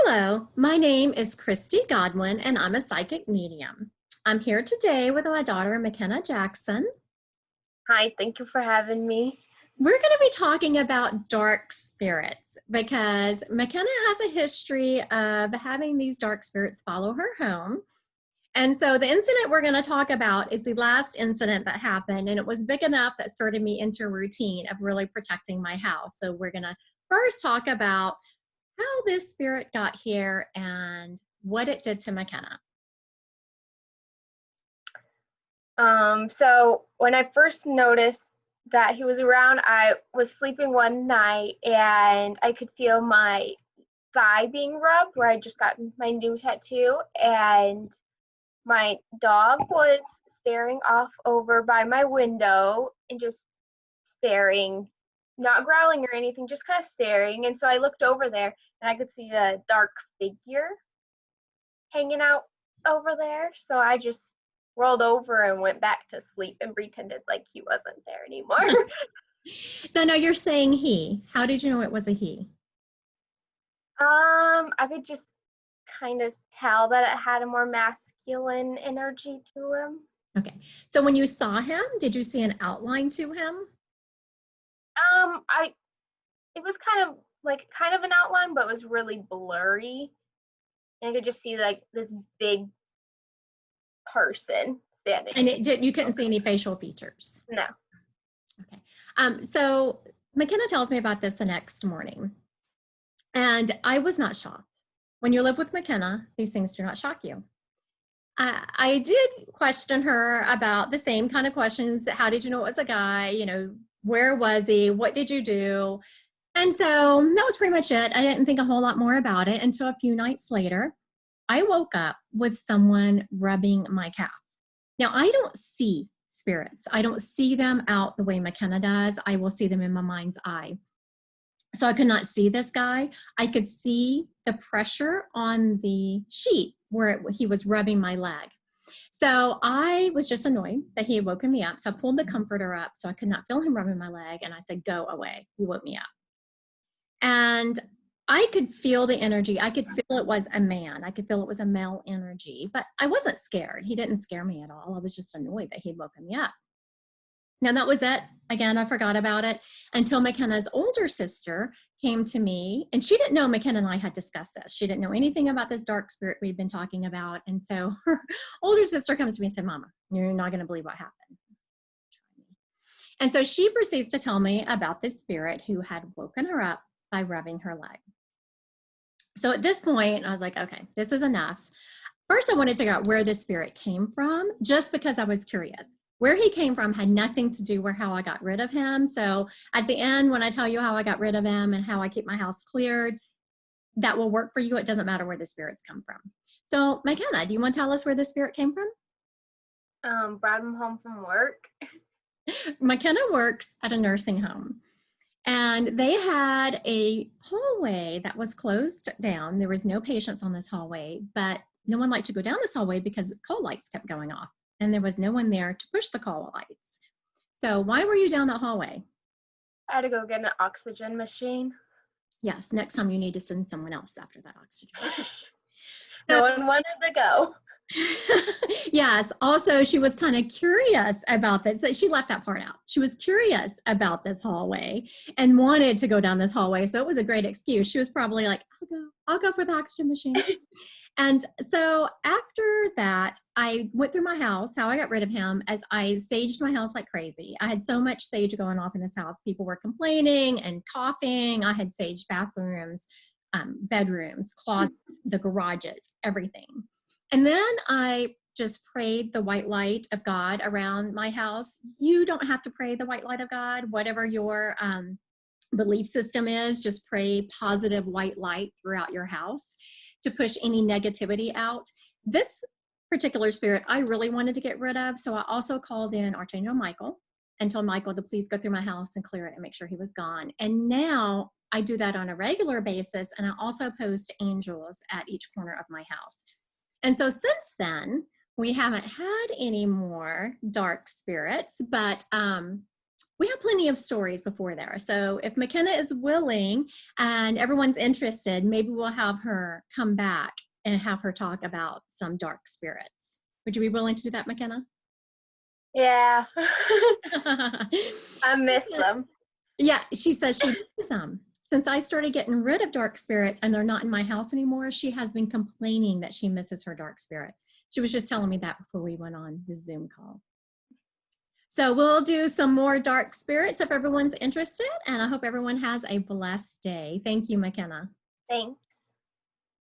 Hello, my name is Christy Godwin, and I'm a psychic medium. I'm here today with my daughter, McKenna Jackson. Hi, thank you for having me. We're going to be talking about dark spirits because McKenna has a history of having these dark spirits follow her home. And so the incident we're going to talk about is the last incident that happened, and it was big enough that started me into a routine of really protecting my house. So we're going to first talk about how this spirit got here and what it did to McKenna. So when I first noticed that he was around, I was sleeping one night and I could feel my thigh being rubbed where I just got my new tattoo, and my dog was staring off over by my window and just staring, not growling or anything, just kind of staring. And so I looked over there and I could see a dark figure hanging out over there. So I just rolled over and went back to sleep and pretended like he wasn't there anymore. So now you're saying he. How did you know it was a he? I could just kind of tell that it had a more masculine energy to him. Okay. So when you saw him, did you see an outline to him? I it was kind of an outline, but it was really blurry. And I could just see like this big person standing. And you couldn't see any facial features. No. Okay. So McKenna tells me about this the next morning. And I was not shocked. When you live with McKenna, these things do not shock you. I did question her about the same kind of questions. How did you know it was a guy? Where was he? What did you do? And so that was pretty much it. I didn't think a whole lot more about it until a few nights later. I woke up with someone rubbing my calf. Now, I don't see spirits. I don't see them out the way McKenna does. I will see them in my mind's eye. So I could not see this guy. I could see the pressure on the sheet where he was rubbing my leg. So I was just annoyed that he had woken me up. So I pulled the comforter up so I could not feel him rubbing my leg. And I said, "Go away. You woke me up." And I could feel the energy. I could feel it was a man. I could feel it was a male energy, but I wasn't scared. He didn't scare me at all. I was just annoyed that he'd woken me up. Now that was it. Again, I forgot about it until McKenna's older sister came to me, and she didn't know McKenna and I had discussed this. She didn't know anything about this dark spirit we'd been talking about. And so her older sister comes to me and said, "Mama, you're not going to believe what happened." And so she proceeds to tell me about this spirit who had woken her up by rubbing her leg. So at this point, I was like, okay, this is enough. First, I wanted to figure out where this spirit came from, just because I was curious. Where he came from had nothing to do with how I got rid of him. So at the end, when I tell you how I got rid of him and how I keep my house cleared, that will work for you. It doesn't matter where the spirits come from. So McKenna, do you want to tell us where the spirit came from? Brought him home from work. McKenna works at a nursing home. And they had a hallway that was closed down. There was no patients on this hallway, but no one liked to go down this hallway because call lights kept going off. And there was no one there to push the call lights. So why were you down that hallway? I had to go get an oxygen machine. Yes, next time you need to send someone else after that oxygen. No one wanted to go. Yes. Also, she was kind of curious about this. She left that part out. She was curious about this hallway and wanted to go down this hallway. So it was a great excuse. She was probably like, I'll go for the oxygen machine. And so after that, I went through my house, how I got rid of him, as I saged my house like crazy. I had so much sage going off in this house. People were complaining and coughing. I had saged bathrooms, bedrooms, closets, the garages, everything. And then I just prayed the white light of God around my house. You don't have to pray the white light of God, whatever your belief system is, just pray positive white light throughout your house to push any negativity out. This particular spirit I really wanted to get rid of, so I also called in Archangel Michael and told Michael to please go through my house and clear it and make sure he was gone. And now I do that on a regular basis, and I also post angels at each corner of my house. And so since then, we haven't had any more dark spirits, but we have plenty of stories before there. So if McKenna is willing and everyone's interested, maybe we'll have her come back and have her talk about some dark spirits. Would you be willing to do that, McKenna? Yeah. I miss them. Yeah, she says she misses them. Since I started getting rid of dark spirits and they're not in my house anymore, she has been complaining that she misses her dark spirits. She was just telling me that before we went on the Zoom call. So we'll do some more dark spirits if everyone's interested, and I hope everyone has a blessed day. Thank you, McKenna. Thanks.